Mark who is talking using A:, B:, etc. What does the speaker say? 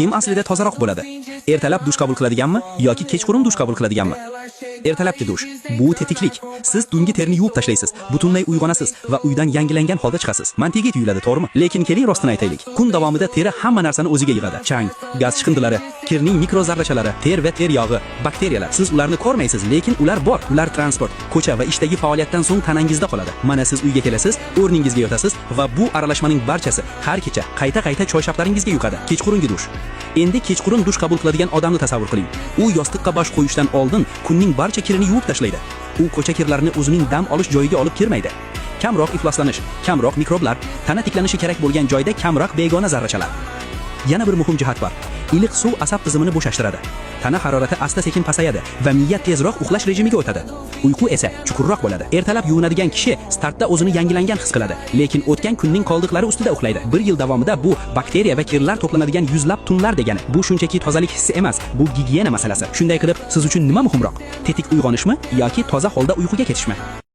A: Kim aslida tozaroq bo'ladi? Ertalab dush qabul qiladiganmi yoki kechqurun dush qabul qiladiganmi? Ertalabki dush. Bu tetiklik. Siz tungi terni yuvib tashlaysiz, butunlay uyg'onasiz va uydan yangilangan holda chiqasiz. Mantiqiy tuyuladi, to'g'rimi? Lekin keling rostini aytaylik. Kun davomida teri hamma narsani o'ziga yig'adi. Chang, gaz chiqindilari, kirning mikrozarrachalari, ter va ter yog'i, bakteriyalar. Siz ularni ko'rmaysiz, lekin ular bor. Ular transport, ko'cha va ishdagi faoliyatdan so'ng tanangizda qoladi. Mana siz uyga kelasiz, o'rningizga yotasiz va bu aralashmaning barchasi har kecha qayta choyshablaringizga yuqadi. Kechqurungi dush. Endi kechqurun dush qabul qiladigan odamni tasavvur qiling. U yostiqqa bosh qo'yishdan oldin kunning barcha kirini yuvib tashlaydi. U ko'cha kirlarini o'zining dam olish joyiga olib kirmaydi. Kamroq ifloslanish, kamroq mikroblar, tana tiklanishi kerak bo'lgan joyda kamroq begona zarrachalar. Yana bir muhim jihat bor. Iliq suv asab tizimini bo'shashtiradi. Tana harorati asta-sekin pasayadi va miya tezroq uxlash rejimiga o'tadi. Uyqu esa chuqurroq bo'ladi. Ertalab yuvinadigan kishi startda o'zini yangilangan his qiladi, lekin o'tgan kunning qoldiqlari ustida uxlaydi. 1 yil davomida bu bakteriya va kirlar to'planadigan yuzlab tunlar degani. Bu shunchaki tozalik hissi emas, bu gigiyena masalasi. Shunday qilib, siz uchun nima muhimroq? Tetik uyg'onishmi yoki toza holda uyquga ketishmi?